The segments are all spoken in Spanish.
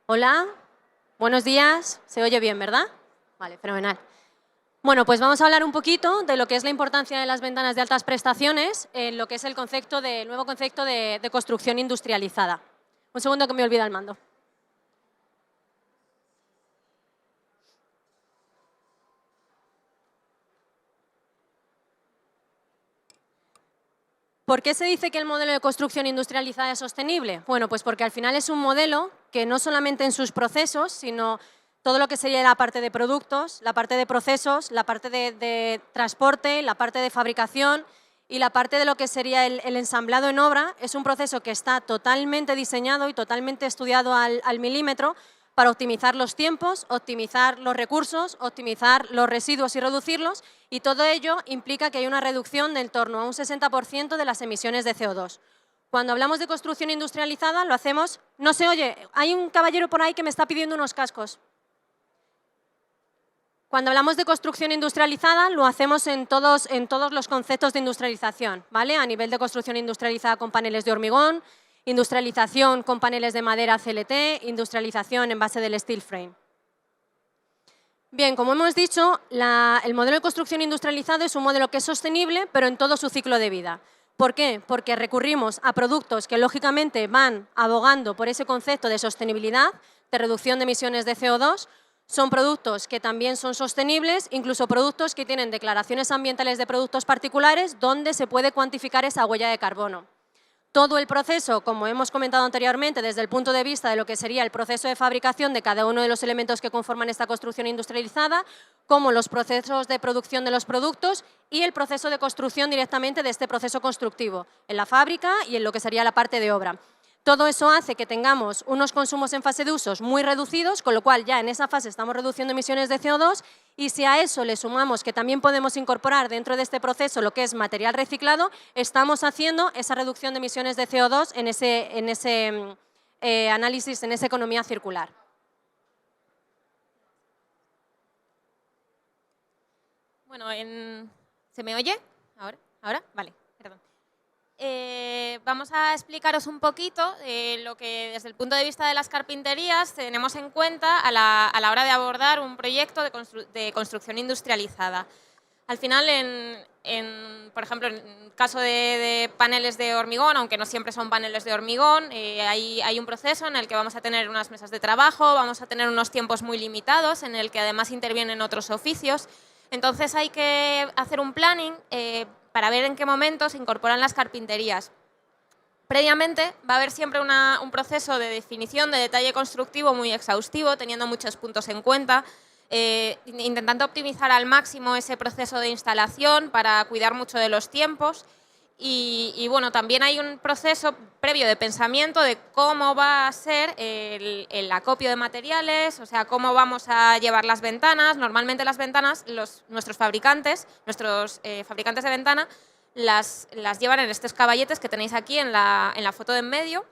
Hola, buenos días. Se oye bien, ¿verdad? Vale, fenomenal. Bueno, pues vamos a hablar un poquito de lo que es la importancia de las ventanas de altas prestaciones en lo que es el nuevo concepto de construcción industrializada. Un segundo que me olvida el mando. ¿Por qué se dice que el modelo de construcción industrializada es sostenible? Bueno, pues porque al final es un modelo que no solamente en sus procesos, sino todo lo que sería la parte de productos, la parte de procesos, la parte de transporte, la parte de fabricación y la parte de lo que sería el ensamblado en obra, es un proceso que está totalmente diseñado y totalmente estudiado al milímetro para optimizar los tiempos, optimizar los recursos, optimizar los residuos y reducirlos, y todo ello implica que hay una reducción de en torno a un 60% de las emisiones de CO2. Cuando hablamos de construcción industrializada lo hacemos... No se oye, hay un caballero por ahí que me está pidiendo unos cascos. Cuando hablamos de construcción industrializada, lo hacemos en todos los conceptos de industrialización, ¿vale? A nivel de construcción industrializada con paneles de hormigón, industrialización con paneles de madera CLT, industrialización en base del steel frame. Bien, como hemos dicho, el modelo de construcción industrializado es un modelo que es sostenible, pero en todo su ciclo de vida. ¿Por qué? Porque recurrimos a productos que, lógicamente, van abogando por ese concepto de sostenibilidad, de reducción de emisiones de CO2. Son productos que también son sostenibles, incluso productos que tienen declaraciones ambientales de productos particulares donde se puede cuantificar esa huella de carbono. Todo el proceso, como hemos comentado anteriormente, desde el punto de vista de lo que sería el proceso de fabricación de cada uno de los elementos que conforman esta construcción industrializada, como los procesos de producción de los productos y el proceso de construcción directamente de este proceso constructivo, en la fábrica y en lo que sería la parte de obra. Todo eso hace que tengamos unos consumos en fase de usos muy reducidos, con lo cual ya en esa fase estamos reduciendo emisiones de CO2, y si a eso le sumamos que también podemos incorporar dentro de este proceso lo que es material reciclado, estamos haciendo esa reducción de emisiones de CO2 en ese análisis, en esa economía circular. Bueno, ¿se me oye? ¿Ahora? Vale, perdón. Vamos a explicaros un poquito lo que desde el punto de vista de las carpinterías tenemos en cuenta a la hora de abordar un proyecto de construcción industrializada. Al final, por ejemplo, en el caso de paneles de hormigón, aunque no siempre son paneles de hormigón, hay un proceso en el que vamos a tener unas mesas de trabajo, vamos a tener unos tiempos muy limitados, en el que además intervienen otros oficios. Entonces hay que hacer un planning para ver en qué momento se incorporan las carpinterías. Previamente va a haber siempre un proceso de definición de detalle constructivo muy exhaustivo, teniendo muchos puntos en cuenta, intentando optimizar al máximo ese proceso de instalación para cuidar mucho de los tiempos. Y bueno, también hay un proceso previo de pensamiento de cómo va a ser el acopio de materiales, o sea, cómo vamos a llevar las ventanas. Normalmente las ventanas, nuestros fabricantes de ventana, las llevan en estos caballetes que tenéis aquí en la foto de en medio.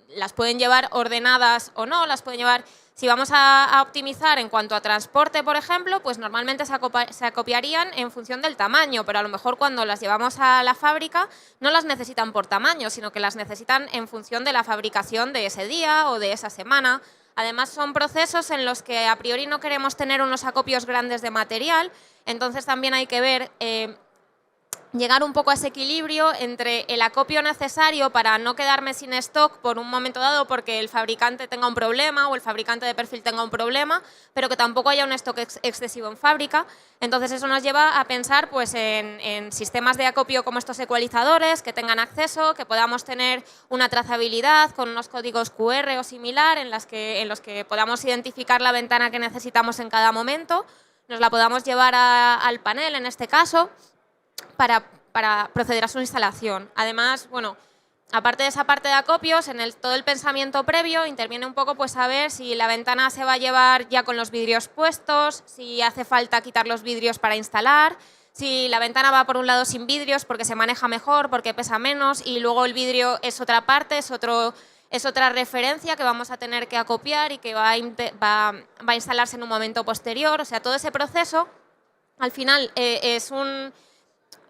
Las pueden llevar ordenadas o no, las pueden llevar... Si vamos a optimizar en cuanto a transporte, por ejemplo, pues normalmente se acopiarían en función del tamaño, pero a lo mejor cuando las llevamos a la fábrica no las necesitan por tamaño, sino que las necesitan en función de la fabricación de ese día o de esa semana. Además, son procesos en los que a priori no queremos tener unos acopios grandes de material, entonces también hay que ver... llegar un poco a ese equilibrio entre el acopio necesario para no quedarme sin stock por un momento dado porque el fabricante tenga un problema o el fabricante de perfil tenga un problema, pero que tampoco haya un stock excesivo en fábrica. Entonces eso nos lleva a pensar pues, en sistemas de acopio como estos ecualizadores, que tengan acceso, que podamos tener una trazabilidad con unos códigos QR o similar en los que podamos identificar la ventana que necesitamos en cada momento, nos la podamos llevar al panel en este caso, para proceder a su instalación. Además, bueno, aparte de esa parte de acopios, en todo el pensamiento previo interviene un poco pues saber si la ventana se va a llevar ya con los vidrios puestos, si hace falta quitar los vidrios para instalar, si la ventana va por un lado sin vidrios porque se maneja mejor, porque pesa menos, y luego el vidrio es otra parte, es otra referencia que vamos a tener que acopiar y que va a instalarse en un momento posterior. O sea, todo ese proceso, al final,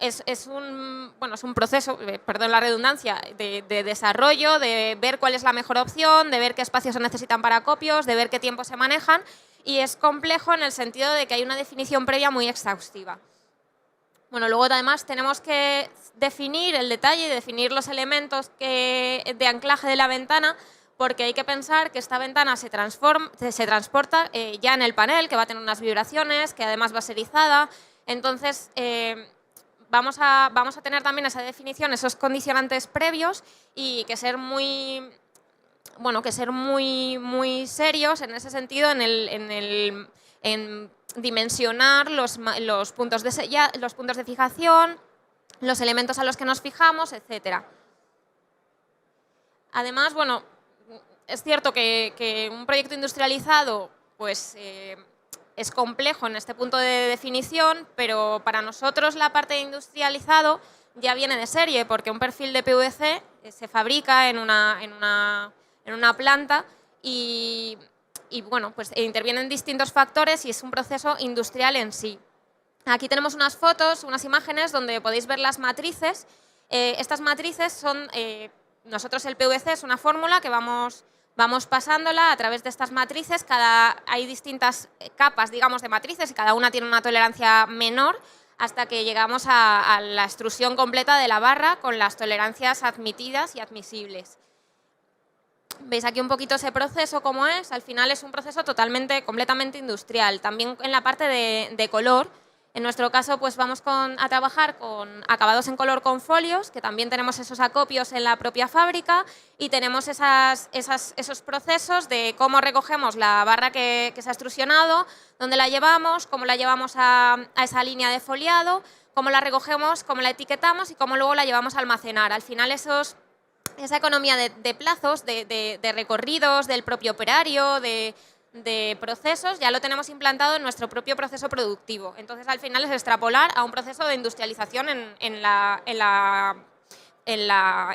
es un proceso, perdón la redundancia, de desarrollo, de ver cuál es la mejor opción, de ver qué espacios se necesitan para acopios, de ver qué tiempos se manejan, y es complejo en el sentido de que hay una definición previa muy exhaustiva. Bueno, luego además tenemos que definir el detalle y definir los elementos de anclaje de la ventana, porque hay que pensar que esta ventana se transporta ya en el panel, que va a tener unas vibraciones, que además va a ser izada. Entonces, vamos a tener también esa definición, esos condicionantes previos, y que ser muy serios en ese sentido, en dimensionar los puntos de fijación, los elementos a los que nos fijamos, etc. Además, bueno, es cierto que un proyecto industrializado pues, es complejo en este punto de definición, pero para nosotros la parte de industrializado ya viene de serie, porque un perfil de PVC se fabrica en una planta y bueno, pues intervienen distintos factores y es un proceso industrial en sí. Aquí tenemos unas fotos, unas imágenes donde podéis ver las matrices. Estas matrices son, nosotros el PVC es una fórmula que vamos pasándola a través de estas matrices. Hay distintas capas, digamos, de matrices y cada una tiene una tolerancia menor hasta que llegamos a la extrusión completa de la barra con las tolerancias admitidas y admisibles. Veis aquí un poquito ese proceso cómo es. Al final es un proceso completamente industrial. También en la parte de color. En nuestro caso, pues vamos a trabajar con acabados en color con folios, que también tenemos esos acopios en la propia fábrica y tenemos esos procesos de cómo recogemos la barra que se ha extrusionado, dónde la llevamos, cómo la llevamos a esa línea de foliado, cómo la recogemos, cómo la etiquetamos y cómo luego la llevamos a almacenar. Al final esa economía de plazos, de recorridos del propio operario, de procesos, ya lo tenemos implantado en nuestro propio proceso productivo. Entonces, al final es extrapolar a un proceso de industrialización en la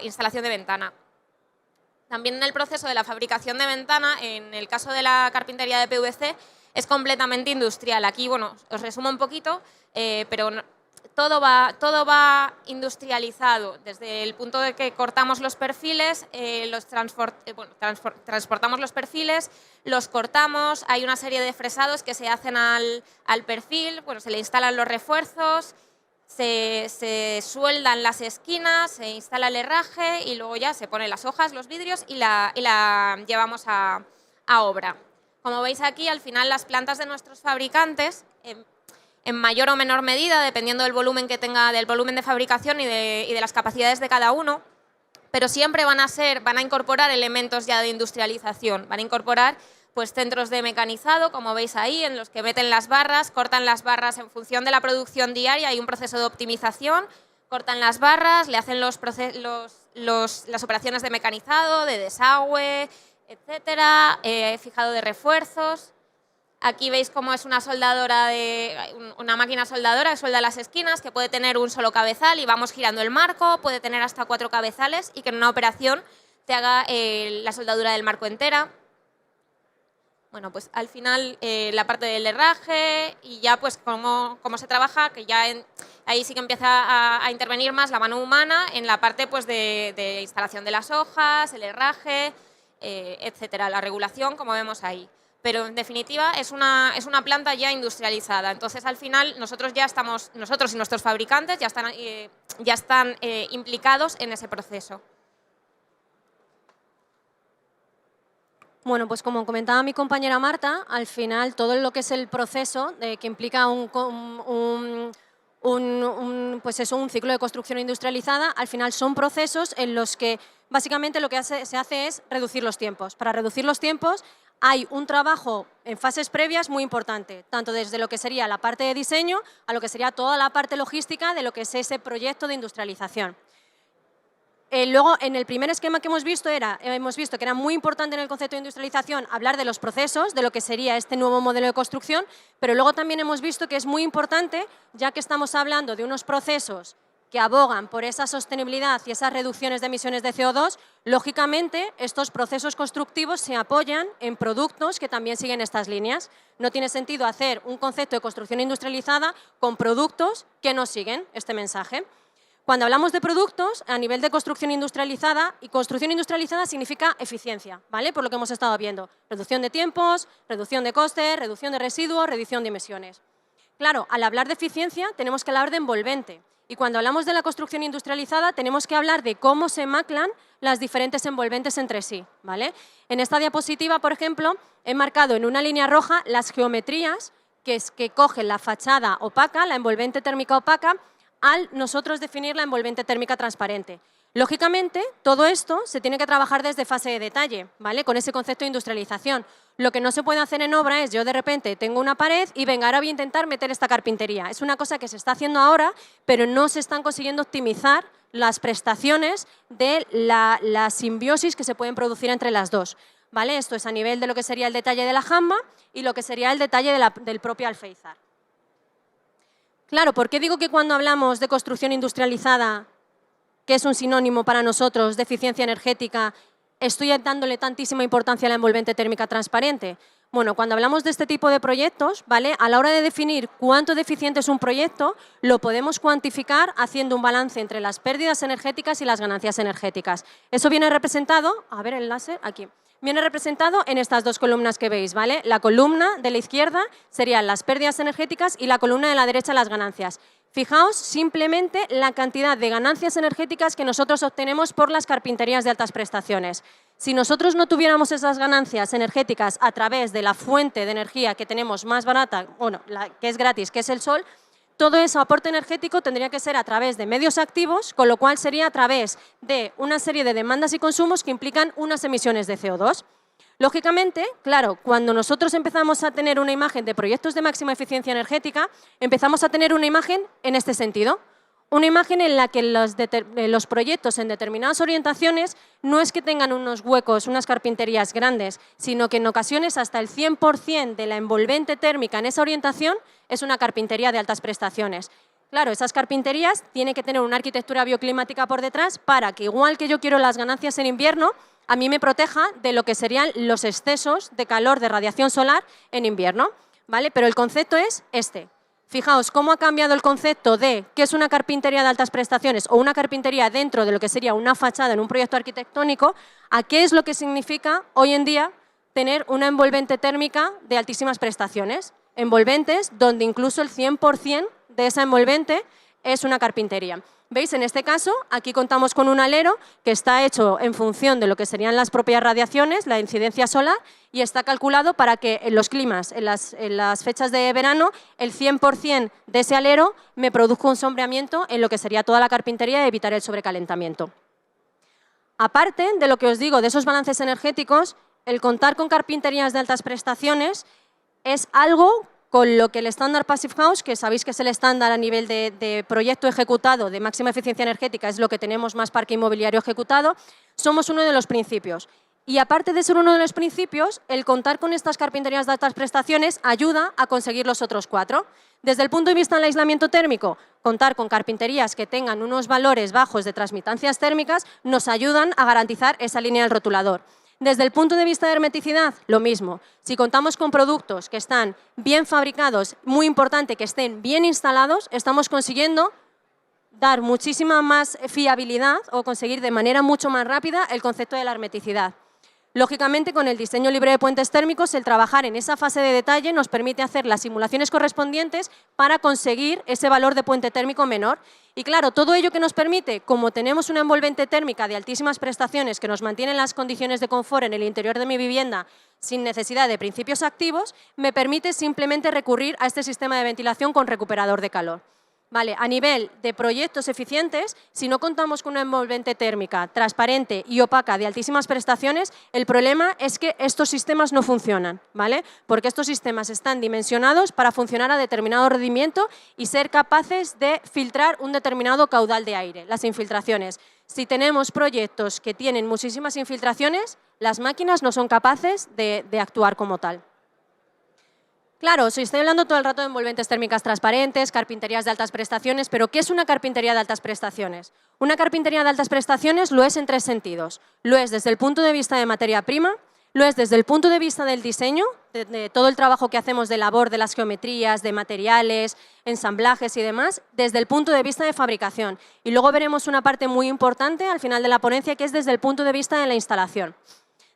instalación de ventana. También en el proceso de la fabricación de ventana, en el caso de la carpintería de PVC, es completamente industrial. Aquí, bueno, os resumo un poquito, pero todo va industrializado, desde el punto de que cortamos los perfiles, transportamos los perfiles, los cortamos, hay una serie de fresados que se hacen al perfil, bueno, se le instalan los refuerzos, se sueldan las esquinas, se instala el herraje y luego ya se ponen las hojas, los vidrios y la llevamos a obra. Como veis aquí, al final las plantas de nuestros fabricantes, en mayor o menor medida, dependiendo del volumen que tenga, del volumen de fabricación y de las capacidades de cada uno, pero siempre van a incorporar elementos ya de industrialización, van a incorporar pues centros de mecanizado, como veis ahí, en los que meten las barras, cortan las barras en función de la producción diaria, hay un proceso de optimización, cortan las barras, le hacen las operaciones de mecanizado, de desagüe, etcétera, fijado de refuerzos. Aquí veis cómo es una máquina soldadora que suelda las esquinas, que puede tener un solo cabezal y vamos girando el marco, puede tener hasta 4 cabezales y que en una operación te haga la soldadura del marco entera. Bueno, pues al final la parte del herraje y ya pues cómo se trabaja, que ya ahí sí que empieza a intervenir más la mano humana en la parte pues de instalación de las hojas, el herraje, etcétera, la regulación, como vemos ahí. Pero en definitiva es una planta ya industrializada. Entonces al final nosotros y nuestros fabricantes ya están implicados en ese proceso. Bueno, pues como comentaba mi compañera Marta, al final todo lo que es el proceso que implica un ciclo de construcción industrializada, al final son procesos en los que básicamente lo que se hace es reducir los tiempos. Para reducir los tiempos hay un trabajo en fases previas muy importante, tanto desde lo que sería la parte de diseño a lo que sería toda la parte logística de lo que es ese proyecto de industrialización. Luego, en el primer esquema que hemos visto que era muy importante en el concepto de industrialización hablar de los procesos, de lo que sería este nuevo modelo de construcción, pero luego también hemos visto que es muy importante, ya que estamos hablando de unos procesos que abogan por esa sostenibilidad y esas reducciones de emisiones de CO2, lógicamente estos procesos constructivos se apoyan en productos que también siguen estas líneas. No tiene sentido hacer un concepto de construcción industrializada con productos que no siguen este mensaje. Cuando hablamos de productos, a nivel de construcción industrializada, y construcción industrializada significa eficiencia, ¿vale? Por lo que hemos estado viendo. Reducción de tiempos, reducción de costes, reducción de residuos, reducción de emisiones. Claro, al hablar de eficiencia tenemos que hablar de envolvente. Y cuando hablamos de la construcción industrializada tenemos que hablar de cómo se maclan las diferentes envolventes entre sí, ¿vale? En esta diapositiva, por ejemplo, he marcado en una línea roja las geometrías que cogen la fachada opaca, la envolvente térmica opaca, al nosotros definir la envolvente térmica transparente. Lógicamente, todo esto se tiene que trabajar desde fase de detalle, ¿vale? Con ese concepto de industrialización. Lo que no se puede hacer en obra es yo de repente tengo una pared y venga, ahora voy a intentar meter esta carpintería. Es una cosa que se está haciendo ahora, pero no se están consiguiendo optimizar las prestaciones de la simbiosis que se pueden producir entre las dos, ¿vale? Esto es a nivel de lo que sería el detalle de la jamba y lo que sería el detalle del propio alféizar. Claro, ¿por qué digo que cuando hablamos de construcción industrializada, que es un sinónimo para nosotros de eficiencia energética, estoy dándole tantísima importancia a la envolvente térmica transparente? Bueno, cuando hablamos de este tipo de proyectos, ¿vale? A la hora de definir cuánto de eficiente es un proyecto, lo podemos cuantificar haciendo un balance entre las pérdidas energéticas y las ganancias energéticas. Eso viene representado, a ver el láser, aquí. Viene representado en estas dos columnas que veis, ¿vale? La columna de la izquierda serían las pérdidas energéticas y la columna de la derecha las ganancias. Fijaos simplemente la cantidad de ganancias energéticas que nosotros obtenemos por las carpinterías de altas prestaciones. Si nosotros no tuviéramos esas ganancias energéticas a través de la fuente de energía que tenemos más barata, bueno, la que es gratis, que es el sol, todo ese aporte energético tendría que ser a través de medios activos, con lo cual sería a través de una serie de demandas y consumos que implican unas emisiones de CO2. Lógicamente, claro, cuando nosotros empezamos a tener una imagen de proyectos de máxima eficiencia energética, empezamos a tener una imagen en este sentido. Una imagen en la que los proyectos en determinadas orientaciones no es que tengan unos huecos, unas carpinterías grandes, sino que en ocasiones hasta el 100% de la envolvente térmica en esa orientación es una carpintería de altas prestaciones. Claro, esas carpinterías tienen que tener una arquitectura bioclimática por detrás para que, igual que yo quiero las ganancias en invierno, a mí me proteja de lo que serían los excesos de calor de radiación solar en invierno, ¿vale? Pero el concepto es este. Fijaos cómo ha cambiado el concepto de qué es una carpintería de altas prestaciones o una carpintería dentro de lo que sería una fachada en un proyecto arquitectónico, a qué es lo que significa hoy en día tener una envolvente térmica de altísimas prestaciones. Envolventes donde incluso el 100% de esa envolvente es una carpintería. ¿Veis? En este caso, aquí contamos con un alero que está hecho en función de lo que serían las propias radiaciones, la incidencia solar, y está calculado para que en los climas, en las fechas de verano, el 100% de ese alero me produzca un sombreamiento en lo que sería toda la carpintería y evitar el sobrecalentamiento. Aparte de lo que os digo de esos balances energéticos, el contar con carpinterías de altas prestaciones es algo con lo que el estándar Passive House, que sabéis que es el estándar a nivel de proyecto ejecutado de máxima eficiencia energética, es lo que tenemos más parque inmobiliario ejecutado, somos uno de los principios. Y aparte de ser uno de los principios, el contar con estas carpinterías de altas prestaciones ayuda a conseguir los otros 4. Desde el punto de vista del aislamiento térmico, contar con carpinterías que tengan unos valores bajos de transmitancias térmicas nos ayudan a garantizar esa línea del rotulador. Desde el punto de vista de hermeticidad, lo mismo. Si contamos con productos que están bien fabricados, muy importante que estén bien instalados, estamos consiguiendo dar muchísima más fiabilidad o conseguir de manera mucho más rápida el concepto de la hermeticidad. Lógicamente, con el diseño libre de puentes térmicos, el trabajar en esa fase de detalle nos permite hacer las simulaciones correspondientes para conseguir ese valor de puente térmico menor. Y claro, todo ello que nos permite, como tenemos una envolvente térmica de altísimas prestaciones que nos mantiene las condiciones de confort en el interior de mi vivienda sin necesidad de principios activos, me permite simplemente recurrir a este sistema de ventilación con recuperador de calor. Vale, a nivel de proyectos eficientes, si no contamos con una envolvente térmica transparente y opaca de altísimas prestaciones, el problema es que estos sistemas no funcionan, ¿vale? Porque estos sistemas están dimensionados para funcionar a determinado rendimiento y ser capaces de filtrar un determinado caudal de aire, las infiltraciones. Si tenemos proyectos que tienen muchísimas infiltraciones, las máquinas no son capaces de actuar como tal. Claro, sí, estoy hablando todo el rato de envolventes térmicas transparentes, carpinterías de altas prestaciones, pero ¿qué es una carpintería de altas prestaciones? Una carpintería de altas prestaciones lo es en tres sentidos. Lo es desde el punto de vista de materia prima, lo es desde el punto de vista del diseño, de todo el trabajo que hacemos de labor, de las geometrías, de materiales, ensamblajes y demás, desde el punto de vista de fabricación. Y luego veremos una parte muy importante al final de la ponencia, que es desde el punto de vista de la instalación.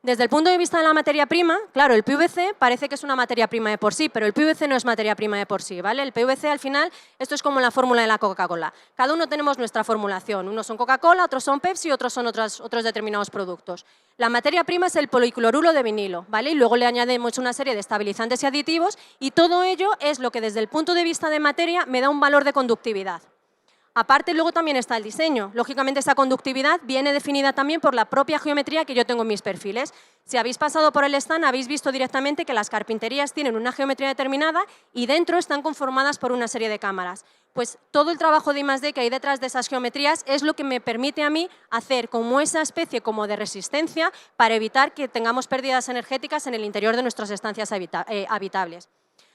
Desde el punto de vista de la materia prima, claro, el PVC parece que es una materia prima de por sí, pero el PVC no es materia prima de por sí, ¿vale? El PVC al final, esto es como la fórmula de la Coca-Cola. Cada uno tenemos nuestra formulación. Unos son Coca-Cola, otros son Pepsi, otros son otros determinados productos. La materia prima es el policloruro de vinilo, ¿vale? Y luego le añadimos una serie de estabilizantes y aditivos y todo ello es lo que desde el punto de vista de materia me da un valor de conductividad. Aparte, luego también está el diseño. Lógicamente, esa conductividad viene definida también por la propia geometría que yo tengo en mis perfiles. Si habéis pasado por el stand, habéis visto directamente que las carpinterías tienen una geometría determinada y dentro están conformadas por una serie de cámaras. Pues todo el trabajo de I+D que hay detrás de esas geometrías es lo que me permite a mí hacer como esa especie como de resistencia para evitar que tengamos pérdidas energéticas en el interior de nuestras estancias habitables.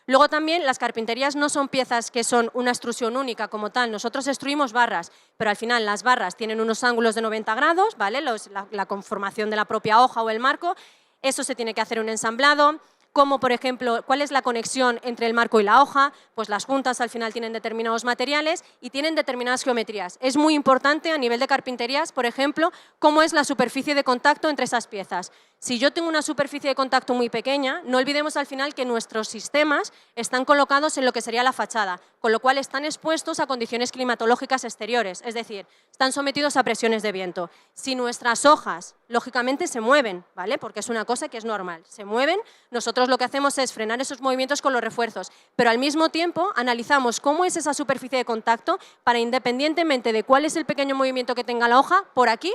Luego también las carpinterías no son piezas que son una extrusión única como tal. Nosotros extruimos barras, pero al final las barras tienen unos ángulos de 90 grados, ¿vale? La conformación de la propia hoja o el marco. Eso se tiene que hacer un ensamblado. Como, por ejemplo, cuál es la conexión entre el marco y la hoja, pues las juntas al final tienen determinados materiales y tienen determinadas geometrías. Es muy importante a nivel de carpinterías, por ejemplo, cómo es la superficie de contacto entre esas piezas. Si yo tengo una superficie de contacto muy pequeña, no olvidemos al final que nuestros sistemas están colocados en lo que sería la fachada, con lo cual están expuestos a condiciones climatológicas exteriores, es decir, están sometidos a presiones de viento. Si nuestras hojas, lógicamente, se mueven, ¿vale? Porque es una cosa que es normal, se mueven, nosotros lo que hacemos es frenar esos movimientos con los refuerzos, pero al mismo tiempo analizamos cómo es esa superficie de contacto para, independientemente de cuál es el pequeño movimiento que tenga la hoja, por aquí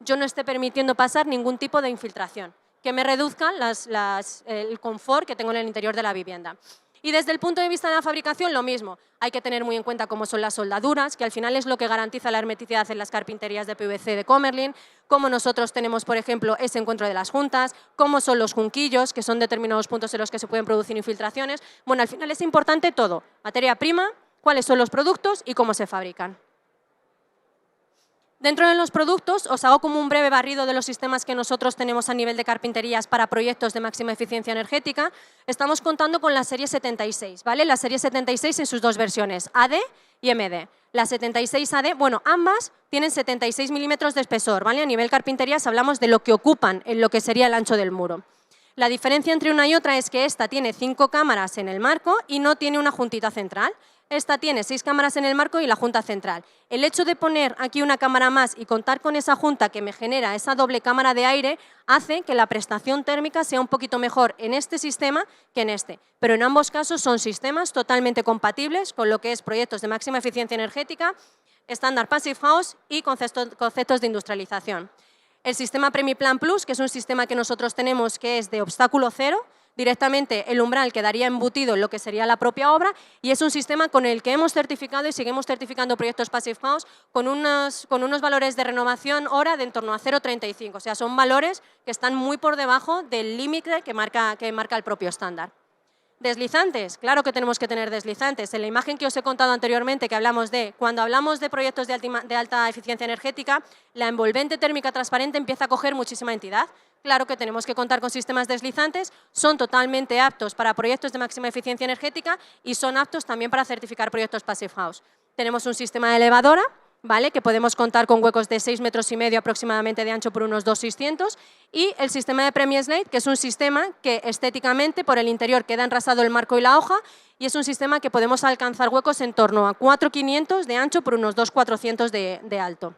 yo no esté permitiendo pasar ningún tipo de infiltración, que me reduzca el confort que tengo en el interior de la vivienda. Y desde el punto de vista de la fabricación, lo mismo. Hay que tener muy en cuenta cómo son las soldaduras, que al final es lo que garantiza la hermeticidad en las carpinterías de PVC de Kömmerling, cómo nosotros tenemos, por ejemplo, ese encuentro de las juntas, cómo son los junquillos, que son determinados puntos en los que se pueden producir infiltraciones. Bueno, al final es importante todo. Materia prima, cuáles son los productos y cómo se fabrican. Dentro de los productos, os hago como un breve barrido de los sistemas que nosotros tenemos a nivel de carpinterías para proyectos de máxima eficiencia energética. Estamos contando con la serie 76, ¿vale? La serie 76 en sus dos versiones, AD y MD. La 76 AD, bueno, ambas tienen 76 milímetros de espesor, ¿vale? A nivel carpinterías hablamos de lo que ocupan en lo que sería el ancho del muro. La diferencia entre una y otra es que esta tiene 5 cámaras en el marco y no tiene una juntita central. Esta tiene 6 cámaras en el marco y la junta central. El hecho de poner aquí una cámara más y contar con esa junta que me genera esa doble cámara de aire hace que la prestación térmica sea un poquito mejor en este sistema que en este. Pero en ambos casos son sistemas totalmente compatibles con lo que es proyectos de máxima eficiencia energética, estándar Passive House y conceptos de industrialización. El sistema Premiplan Plus, que es un sistema que nosotros tenemos que es de obstáculo cero, directamente el umbral quedaría embutido en lo que sería la propia obra y es un sistema con el que hemos certificado y seguimos certificando proyectos Passive House con unos valores de renovación hora de en torno a 0,35. O sea, son valores que están muy por debajo del límite que marca el propio estándar. Deslizantes, claro que tenemos que tener deslizantes. En la imagen que os he contado anteriormente, que hablamos de, cuando hablamos de proyectos de alta eficiencia energética, la envolvente térmica transparente empieza a coger muchísima entidad. Claro que tenemos que contar con sistemas deslizantes, son totalmente aptos para proyectos de máxima eficiencia energética y son aptos también para certificar proyectos Passive House. Tenemos un sistema de elevadora, ¿vale? Que podemos contar con huecos de 6,5 metros aproximadamente de ancho por unos 2,600 y el sistema de Premislate, que es un sistema que estéticamente por el interior queda enrasado el marco y la hoja y es un sistema que podemos alcanzar huecos en torno a 4,500 de ancho por unos 2,400 de alto.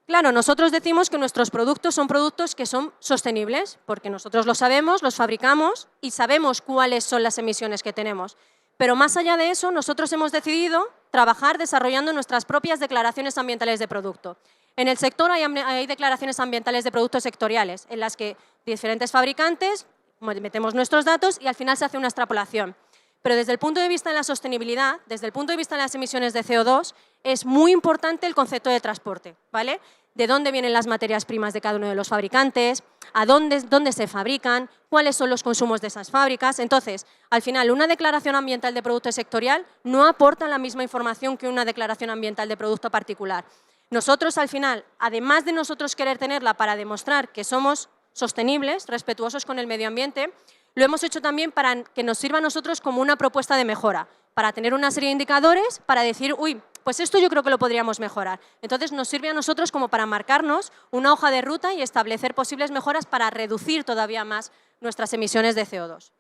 Claro, nosotros decimos que nuestros productos son productos que son sostenibles, porque nosotros lo sabemos, los fabricamos y sabemos cuáles son las emisiones que tenemos. Pero más allá de eso, nosotros hemos decidido trabajar desarrollando nuestras propias declaraciones ambientales de producto. En el sector hay declaraciones ambientales de productos sectoriales, en las que diferentes fabricantes metemos nuestros datos y al final se hace una extrapolación. Pero desde el punto de vista de la sostenibilidad, desde el punto de vista de las emisiones de CO2, es muy importante el concepto de transporte, ¿vale? de dónde vienen las materias primas de cada uno de los fabricantes, a dónde se fabrican, cuáles son los consumos de esas fábricas. Entonces, al final, una declaración ambiental de producto sectorial no aporta la misma información que una declaración ambiental de producto particular. Nosotros, al final, además de nosotros querer tenerla para demostrar que somos sostenibles, respetuosos con el medio ambiente, lo hemos hecho también para que nos sirva a nosotros como una propuesta de mejora, para tener una serie de indicadores, para decir, uy, pues esto yo creo que lo podríamos mejorar. Entonces, nos sirve a nosotros como para marcarnos una hoja de ruta y establecer posibles mejoras para reducir todavía más nuestras emisiones de CO2.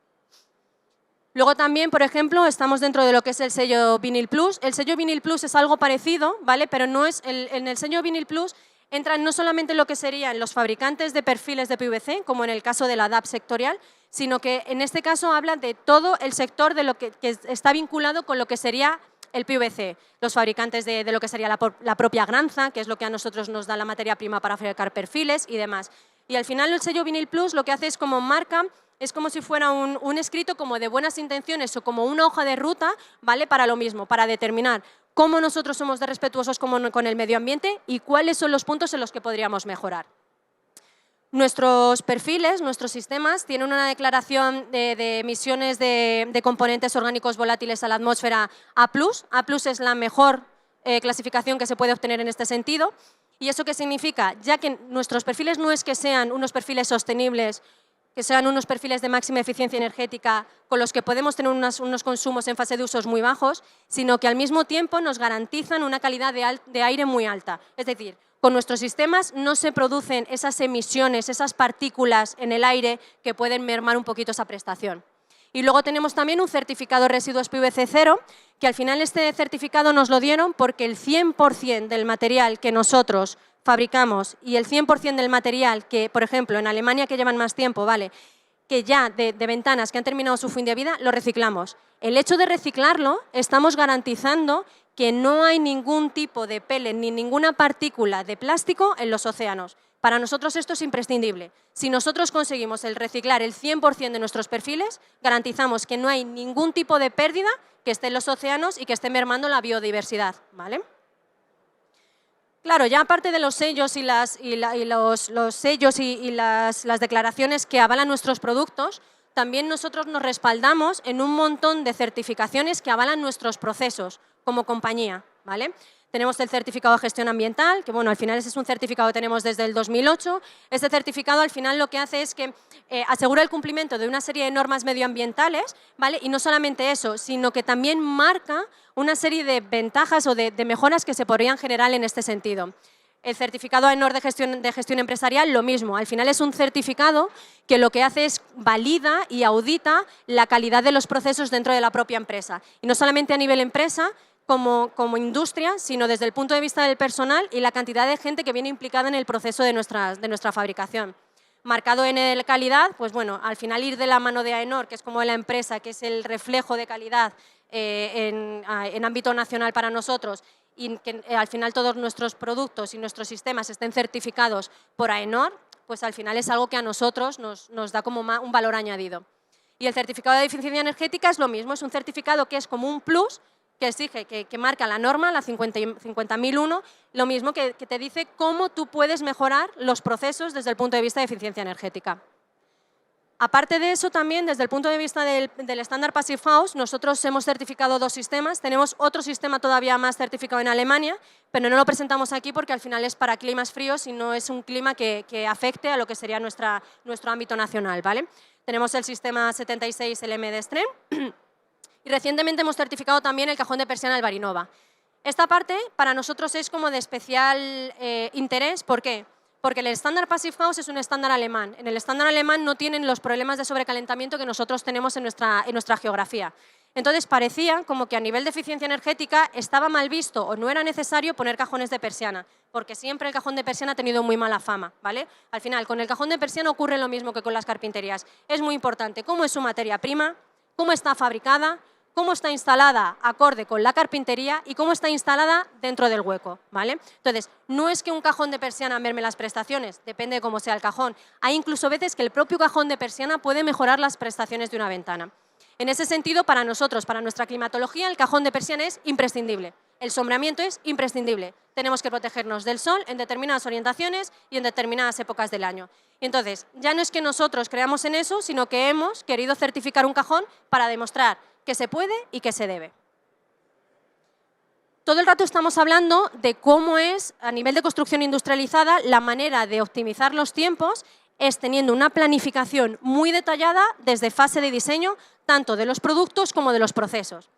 Luego también, por ejemplo, estamos dentro de lo que es el sello Vinyl Plus. El sello Vinyl Plus es algo parecido, ¿vale? Pero no es en el sello Vinyl Plus entran no solamente lo que serían los fabricantes de perfiles de PVC, como en el caso de la DAP sectorial, sino que en este caso habla de todo el sector de lo que está vinculado con lo que sería el PVC, los fabricantes de lo que sería la propia granza, que es lo que a nosotros nos da la materia prima para fabricar perfiles y demás. Y al final el sello Vinyl Plus lo que hace es como marca, es como si fuera un escrito como de buenas intenciones o como una hoja de ruta, ¿vale? Para lo mismo, para determinar cómo nosotros somos de respetuosos con el medio ambiente y cuáles son los puntos en los que podríamos mejorar. Nuestros perfiles, nuestros sistemas, tienen una declaración de emisiones de componentes orgánicos volátiles a la atmósfera A+. A+ es la mejor clasificación que se puede obtener en este sentido. ¿Y eso qué significa? Ya que nuestros perfiles no es que sean unos perfiles sostenibles, que sean unos perfiles de máxima eficiencia energética con los que podemos tener unos consumos en fase de usos muy bajos, sino que al mismo tiempo nos garantizan una calidad de aire muy alta. Es decir, con nuestros sistemas no se producen esas emisiones, esas partículas en el aire que pueden mermar un poquito esa prestación. Y luego tenemos también un certificado residuos PVC cero, que al final este certificado nos lo dieron porque el 100% del material que nosotros fabricamos y el 100% del material que, por ejemplo, en Alemania, que llevan más tiempo, ¿vale?, que ya de ventanas que han terminado su fin de vida, lo reciclamos. El hecho de reciclarlo, estamos garantizando que no hay ningún tipo de pellet ni ninguna partícula de plástico en los océanos. Para nosotros esto es imprescindible. Si nosotros conseguimos el reciclar el 100% de nuestros perfiles, garantizamos que no hay ningún tipo de pérdida que esté en los océanos y que esté mermando la biodiversidad, ¿vale? Claro, ya aparte de los sellos los sellos y las declaraciones que avalan nuestros productos, también nosotros nos respaldamos en un montón de certificaciones que avalan nuestros procesos como compañía, ¿vale? Tenemos el certificado de gestión ambiental, que bueno, al final ese es un certificado que tenemos desde el 2008. Este certificado al final lo que hace es que asegura el cumplimiento de una serie de normas medioambientales, ¿vale? Y no solamente eso, sino que también marca una serie de ventajas o de mejoras que se podrían generar en este sentido. El certificado AENOR de gestión empresarial, lo mismo. Al final es un certificado que lo que hace es valida y audita la calidad de los procesos dentro de la propia empresa. Y no solamente a nivel empresa, como industria, sino desde el punto de vista del personal y la cantidad de gente que viene implicada en el proceso de nuestra fabricación. Marcado en el calidad, pues bueno, al final ir de la mano de AENOR, que es como la empresa, que es el reflejo de calidad en ámbito nacional para nosotros, y que al final todos nuestros productos y nuestros sistemas estén certificados por AENOR, pues al final es algo que a nosotros nos da como un valor añadido. Y el certificado de eficiencia energética es lo mismo, es un certificado que es como un plus, que exige, que marca la norma, la 50.001, lo mismo que te dice cómo tú puedes mejorar los procesos desde el punto de vista de eficiencia energética. Aparte de eso, también desde el punto de vista del estándar Passive House, nosotros hemos certificado 2 sistemas. Tenemos otro sistema todavía más certificado en Alemania, pero no lo presentamos aquí porque al final es para climas fríos y no es un clima que afecte a lo que sería nuestro ámbito nacional, ¿vale? Tenemos el sistema 76 LM de Strem. Y recientemente hemos certificado también el cajón de persiana Alvarinova. Esta parte para nosotros es como de especial interés. ¿Por qué? Porque el estándar Passive House es un estándar alemán. En el estándar alemán no tienen los problemas de sobrecalentamiento que nosotros tenemos en nuestra geografía. Entonces parecía como que a nivel de eficiencia energética estaba mal visto o no era necesario poner cajones de persiana, porque siempre el cajón de persiana ha tenido muy mala fama, ¿vale? Al final, con el cajón de persiana ocurre lo mismo que con las carpinterías. Es muy importante cómo es su materia prima, cómo está fabricada, cómo está instalada acorde con la carpintería y cómo está instalada dentro del hueco, ¿vale? Entonces, no es que un cajón de persiana merme las prestaciones, depende de cómo sea el cajón. Hay incluso veces que el propio cajón de persiana puede mejorar las prestaciones de una ventana. En ese sentido, para nosotros, para nuestra climatología, el cajón de persiana es imprescindible. El sombreamiento es imprescindible. Tenemos que protegernos del sol en determinadas orientaciones y en determinadas épocas del año. Y entonces, ya no es que nosotros creamos en eso, sino que hemos querido certificar un cajón para demostrar que se puede y que se debe. Todo el rato estamos hablando de cómo es, a nivel de construcción industrializada, la manera de optimizar los tiempos es teniendo una planificación muy detallada desde fase de diseño, tanto de los productos como de los procesos.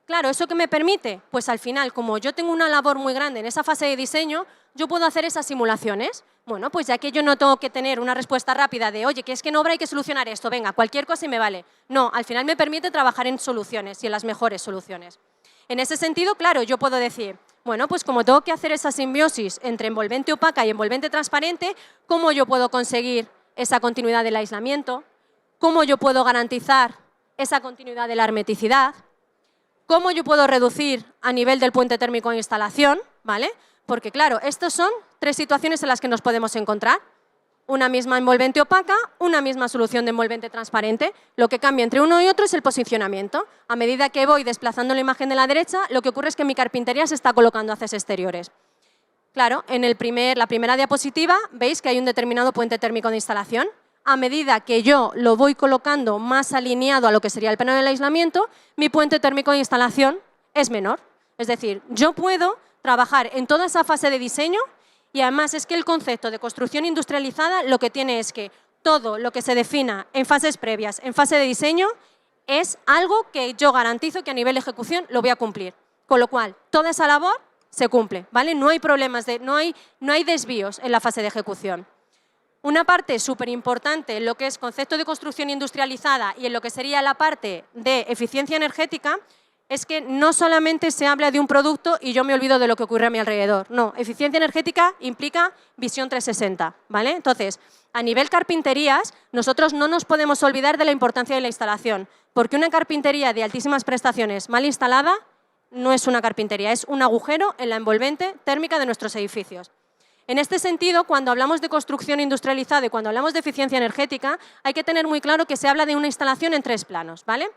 Claro, ¿eso qué me permite? Pues al final, como yo tengo una labor muy grande en esa fase de diseño, yo puedo hacer esas simulaciones. Bueno, pues ya que yo no tengo que tener una respuesta rápida de, oye, que es que en obra hay que solucionar esto, venga, cualquier cosa y me vale. No, al final me permite trabajar en soluciones y en las mejores soluciones. En ese sentido, claro, yo puedo decir, bueno, pues como tengo que hacer esa simbiosis entre envolvente opaca y envolvente transparente, ¿cómo yo puedo conseguir esa continuidad del aislamiento? ¿Cómo yo puedo garantizar esa continuidad de la hermeticidad? ¿Cómo yo puedo reducir a nivel del puente térmico de instalación? ¿Vale? Porque claro, estas son tres situaciones en las que nos podemos encontrar. Una misma envolvente opaca, una misma solución de envolvente transparente. Lo que cambia entre uno y otro es el posicionamiento. A medida que voy desplazando la imagen de la derecha, lo que ocurre es que mi carpintería se está colocando hacia exteriores. Claro, en la primera diapositiva veis que hay un determinado puente térmico de instalación. A medida que yo lo voy colocando más alineado a lo que sería el plano del aislamiento, mi puente térmico de instalación es menor. Es decir, yo puedo trabajar en toda esa fase de diseño y además es que el concepto de construcción industrializada lo que tiene es que todo lo que se defina en fases previas, en fase de diseño, es algo que yo garantizo que a nivel de ejecución lo voy a cumplir. Con lo cual, toda esa labor se cumple, ¿vale? No hay problemas, no hay desvíos en la fase de ejecución. Una parte súper importante en lo que es concepto de construcción industrializada y en lo que sería la parte de eficiencia energética es que no solamente se habla de un producto y yo me olvido de lo que ocurre a mi alrededor. No, eficiencia energética implica visión 360, ¿vale? Entonces, a nivel carpinterías, nosotros no nos podemos olvidar de la importancia de la instalación, porque una carpintería de altísimas prestaciones mal instalada no es una carpintería, es un agujero en la envolvente térmica de nuestros edificios. En este sentido, cuando hablamos de construcción industrializada y cuando hablamos de eficiencia energética, hay que tener muy claro que se habla de una instalación en tres planos, ¿vale?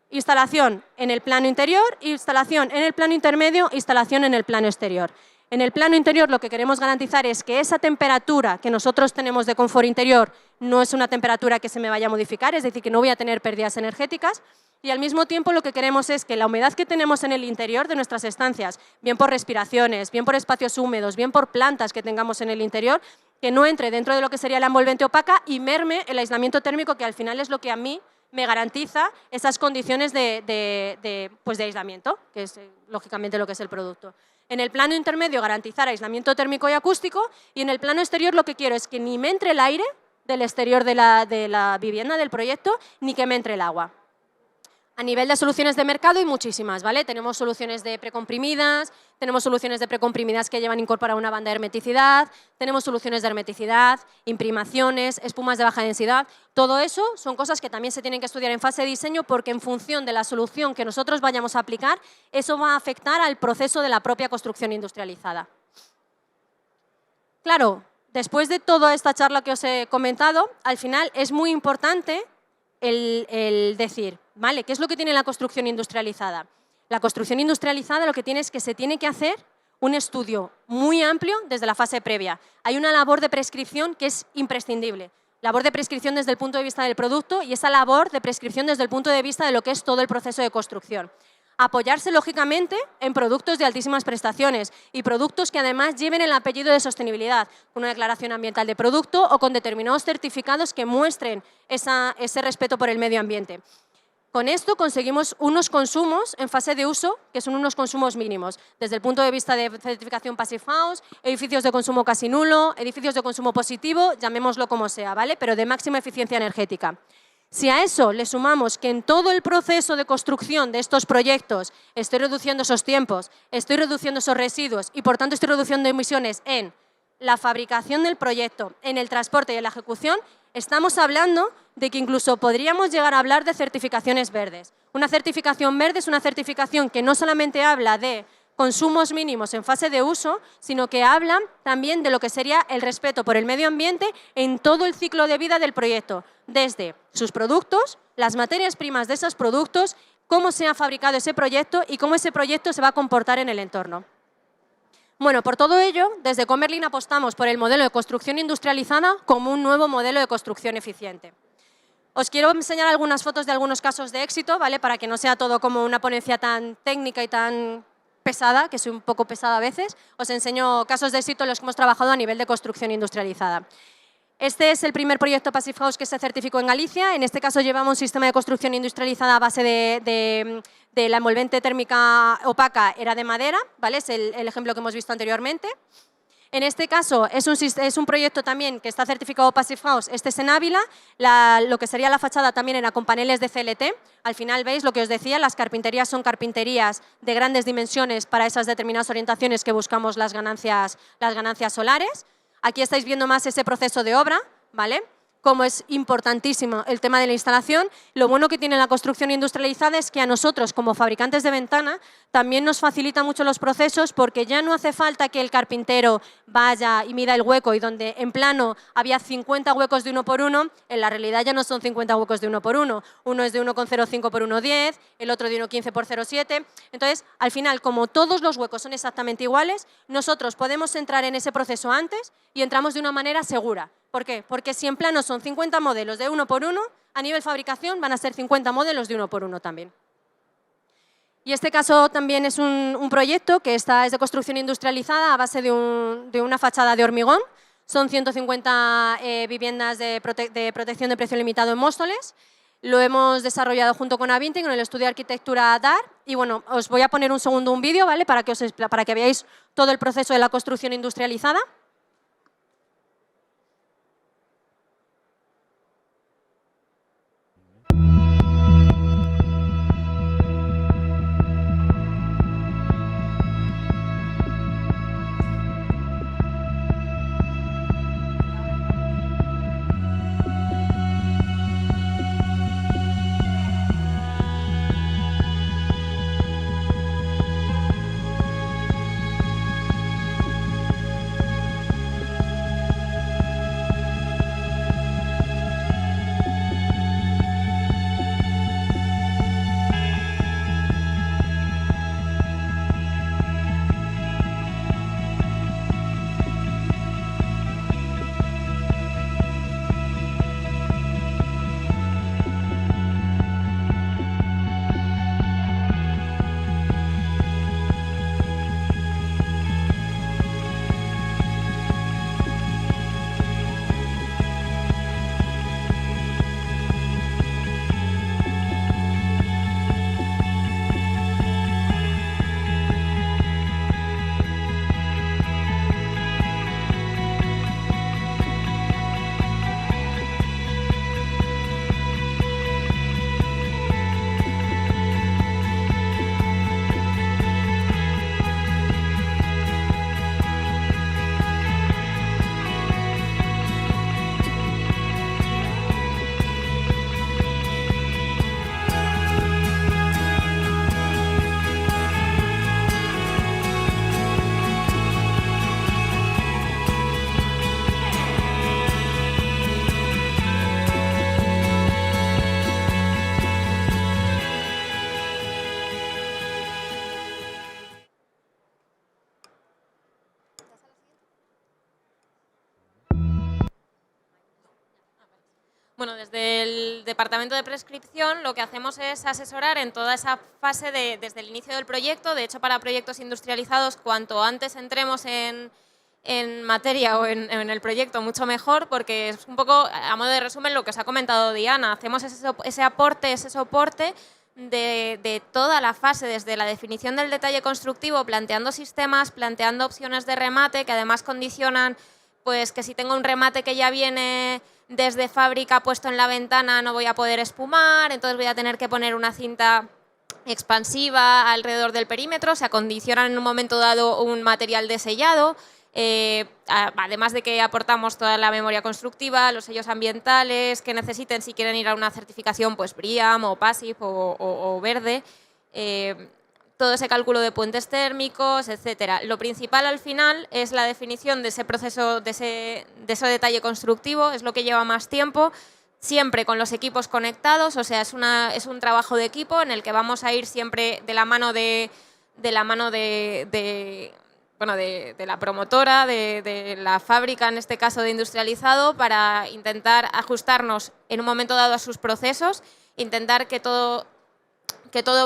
Instalación en el plano interior, instalación en el plano intermedio, instalación en el plano exterior. En el plano interior lo que queremos garantizar es que esa temperatura que nosotros tenemos de confort interior no es una temperatura que se me vaya a modificar, es decir, que no voy a tener pérdidas energéticas. Y al mismo tiempo lo que queremos es que la humedad que tenemos en el interior de nuestras estancias, bien por respiraciones, bien por espacios húmedos, bien por plantas que tengamos en el interior, que no entre dentro de lo que sería la envolvente opaca y merme el aislamiento térmico, que al final es lo que a mí me garantiza esas condiciones de aislamiento, que es lógicamente lo que es el producto. En el plano intermedio garantizar aislamiento térmico y acústico y en el plano exterior lo que quiero es que ni me entre el aire del exterior de la vivienda, del proyecto, ni que me entre el agua. A nivel de soluciones de mercado hay muchísimas, ¿vale? Tenemos soluciones de precomprimidas, tenemos soluciones de precomprimidas que llevan incorporada una banda de hermeticidad, tenemos soluciones de hermeticidad, imprimaciones, espumas de baja densidad. Todo eso son cosas que también se tienen que estudiar en fase de diseño porque en función de la solución que nosotros vayamos a aplicar, eso va a afectar al proceso de la propia construcción industrializada. Claro, después de toda esta charla que os he comentado, al final es muy importante el decir, ¿vale? ¿Qué es lo que tiene la construcción industrializada? La construcción industrializada lo que tiene es que se tiene que hacer un estudio muy amplio desde la fase previa. Hay una labor de prescripción que es imprescindible. Labor de prescripción desde el punto de vista del producto y esa labor de prescripción desde el punto de vista de lo que es todo el proceso de construcción. Apoyarse, lógicamente, en productos de altísimas prestaciones y productos que además lleven el apellido de sostenibilidad, con una declaración ambiental de producto o con determinados certificados que muestren ese respeto por el medio ambiente. Con esto conseguimos unos consumos en fase de uso que son unos consumos mínimos, desde el punto de vista de certificación Passive House, edificios de consumo casi nulo, edificios de consumo positivo, llamémoslo como sea, ¿vale? Pero de máxima eficiencia energética. Si a eso le sumamos que en todo el proceso de construcción de estos proyectos estoy reduciendo esos tiempos, estoy reduciendo esos residuos y por tanto estoy reduciendo emisiones en la fabricación del proyecto, en el transporte y en la ejecución, estamos hablando de que incluso podríamos llegar a hablar de certificaciones verdes. Una certificación verde es una certificación que no solamente habla de consumos mínimos en fase de uso, sino que hablan también de lo que sería el respeto por el medio ambiente en todo el ciclo de vida del proyecto, desde sus productos, las materias primas de esos productos, cómo se ha fabricado ese proyecto y cómo ese proyecto se va a comportar en el entorno. Bueno, por todo ello, desde Comerlin apostamos por el modelo de construcción industrializada como un nuevo modelo de construcción eficiente. Os quiero enseñar algunas fotos de algunos casos de éxito, ¿vale? Para que no sea todo como una ponencia tan técnica y tan pesada, que soy un poco pesada a veces. Os enseño casos de éxito en los que hemos trabajado a nivel de construcción industrializada. Este es el primer proyecto Passive House que se certificó en Galicia. En este caso llevamos un sistema de construcción industrializada a base de la envolvente térmica opaca, era de madera, ¿vale? Es el ejemplo que hemos visto anteriormente. En este caso es un proyecto también que está certificado Passive House. Este es en Ávila. Lo que sería la fachada también era con paneles de CLT. Al final veis lo que os decía, las carpinterías son carpinterías de grandes dimensiones para esas determinadas orientaciones que buscamos las ganancias solares. Aquí estáis viendo más ese proceso de obra, ¿vale? Como es importantísimo el tema de la instalación. Lo bueno que tiene la construcción industrializada es que a nosotros, como fabricantes de ventana, también nos facilita mucho los procesos porque ya no hace falta que el carpintero vaya y mida el hueco y donde en plano había 50 huecos de 1 por 1, en la realidad ya no son 50 huecos de 1 por 1. Uno es de 1,05 por 1,10, el otro de 1,15 por 0,7. Entonces, al final, como todos los huecos son exactamente iguales, nosotros podemos entrar en ese proceso antes y entramos de una manera segura. ¿Por qué? Porque si en plano son 50 modelos de 1 por 1, a nivel fabricación van a ser 50 modelos de 1 por 1 también. Y este caso también es un proyecto que es de construcción industrializada a base de una fachada de hormigón. Son 150 viviendas de protección de precio limitado en Móstoles. Lo hemos desarrollado junto con Avinti, con el estudio de arquitectura DAR. Y bueno, os voy a poner un vídeo, ¿vale? Para que veáis todo el proceso de la construcción industrializada. Bueno, desde el departamento de prescripción lo que hacemos es asesorar en toda esa fase desde el inicio del proyecto. De hecho, para proyectos industrializados, cuanto antes entremos en materia o en el proyecto, mucho mejor, porque es un poco, a modo de resumen, lo que os ha comentado Diana. Hacemos ese aporte, ese soporte de toda la fase, desde la definición del detalle constructivo, planteando sistemas, planteando opciones de remate que además condicionan pues que si tengo un remate que ya viene desde fábrica puesto en la ventana no voy a poder espumar, entonces voy a tener que poner una cinta expansiva alrededor del perímetro, se acondicionan en un momento dado un material de sellado, además de que aportamos toda la memoria constructiva, los sellos ambientales que necesiten si quieren ir a una certificación pues BREEAM o Passive o verde, todo ese cálculo de puentes térmicos, etcétera. Lo principal al final es la definición de ese proceso, de ese detalle constructivo, es lo que lleva más tiempo, siempre con los equipos conectados, o sea, es un trabajo de equipo en el que vamos a ir siempre de la mano de la promotora, de la fábrica, en este caso de industrializado, para intentar ajustarnos en un momento dado a sus procesos, intentar que todo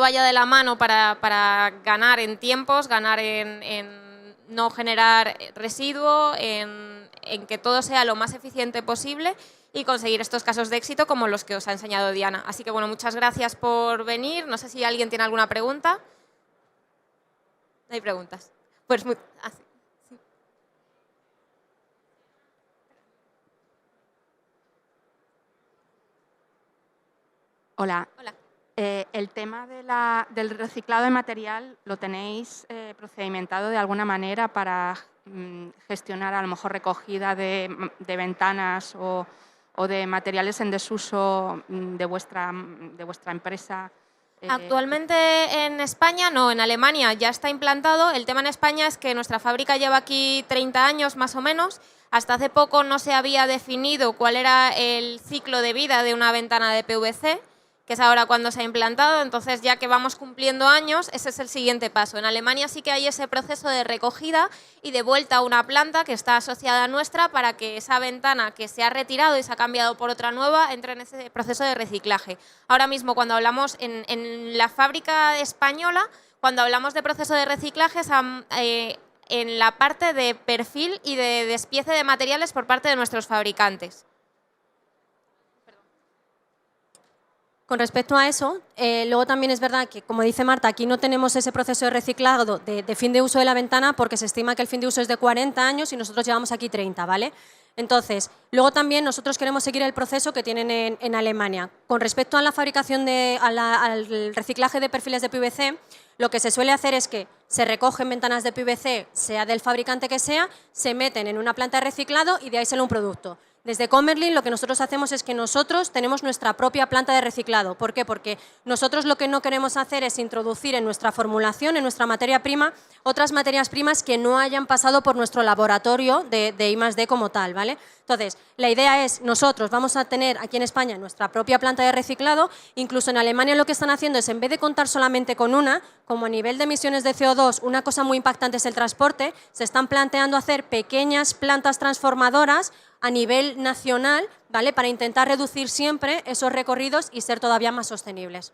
vaya de la mano para ganar en tiempos, ganar en no generar residuo, en que todo sea lo más eficiente posible y conseguir estos casos de éxito como los que os ha enseñado Diana. Así que bueno, muchas gracias por venir. No sé si alguien tiene alguna pregunta. No hay preguntas. Pues sí. Hola. Hola. El tema del reciclado de material, ¿lo tenéis procedimentado de alguna manera para gestionar a lo mejor recogida de ventanas o de materiales en desuso de vuestra empresa? Actualmente en España no, en Alemania ya está implantado. El tema en España es que nuestra fábrica lleva aquí 30 años más o menos. Hasta hace poco no se había definido cuál era el ciclo de vida de una ventana de PVC, que es ahora cuando se ha implantado. Entonces, ya que vamos cumpliendo años, ese es el siguiente paso. En Alemania sí que hay ese proceso de recogida y de vuelta a una planta que está asociada a nuestra para que esa ventana que se ha retirado y se ha cambiado por otra nueva entre en ese proceso de reciclaje. Ahora mismo, cuando hablamos en la fábrica española, cuando hablamos de proceso de reciclaje, en la parte de perfil y de despiece de materiales por parte de nuestros fabricantes. Con respecto a eso, luego también es verdad que, como dice Marta, aquí no tenemos ese proceso de reciclado de fin de uso de la ventana porque se estima que el fin de uso es de 40 años y nosotros llevamos aquí 30, ¿vale? Entonces, luego también nosotros queremos seguir el proceso que tienen en Alemania. Con respecto a la fabricación al reciclaje de perfiles de PVC, lo que se suele hacer es que se recogen ventanas de PVC, sea del fabricante que sea, se meten en una planta de reciclado y de ahí sale un producto. Desde Comerlin lo que nosotros hacemos es que nosotros tenemos nuestra propia planta de reciclado. ¿Por qué? Porque nosotros lo que no queremos hacer es introducir en nuestra formulación, en nuestra materia prima, otras materias primas que no hayan pasado por nuestro laboratorio de I+D como tal, ¿vale? Entonces, la idea es, nosotros vamos a tener aquí en España nuestra propia planta de reciclado, incluso en Alemania lo que están haciendo es, en vez de contar solamente con una, como a nivel de emisiones de CO2, una cosa muy impactante es el transporte, se están planteando hacer pequeñas plantas transformadoras a nivel nacional, ¿vale? Para intentar reducir siempre esos recorridos y ser todavía más sostenibles.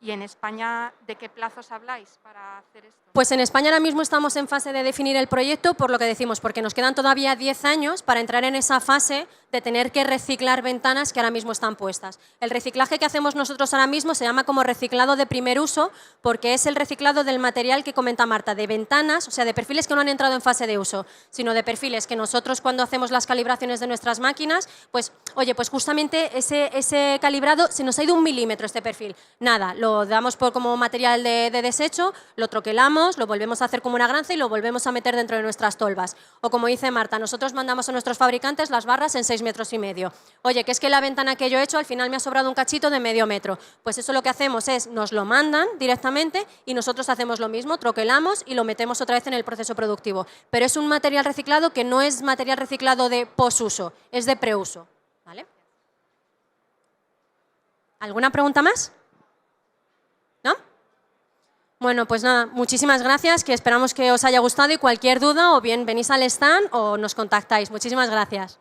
¿Y en España de qué plazos habláis para hacer esto? Pues en España ahora mismo estamos en fase de definir el proyecto, por lo que decimos, porque nos quedan todavía 10 años para entrar en esa fase de tener que reciclar ventanas que ahora mismo están puestas. El reciclaje que hacemos nosotros ahora mismo se llama como reciclado de primer uso, porque es el reciclado del material que comenta Marta, de ventanas, o sea, de perfiles que no han entrado en fase de uso, sino de perfiles que nosotros cuando hacemos las calibraciones de nuestras máquinas, pues, oye, pues justamente ese calibrado se nos ha ido 1 milímetro este perfil. Nada, lo damos como material de desecho, lo troquelamos, lo volvemos a hacer como una granza y lo volvemos a meter dentro de nuestras tolvas. O como dice Marta, nosotros mandamos a nuestros fabricantes las barras en 6,5 metros. Oye, que es que la ventana que yo he hecho al final me ha sobrado un cachito de medio metro. Pues eso lo que hacemos es, nos lo mandan directamente y nosotros hacemos lo mismo, troquelamos y lo metemos otra vez en el proceso productivo. Pero es un material reciclado que no es material reciclado de posuso, es de preuso, ¿vale? ¿Alguna pregunta más? ¿No? Bueno, pues nada, muchísimas gracias, que esperamos que os haya gustado y cualquier duda o bien venís al stand o nos contactáis. Muchísimas gracias.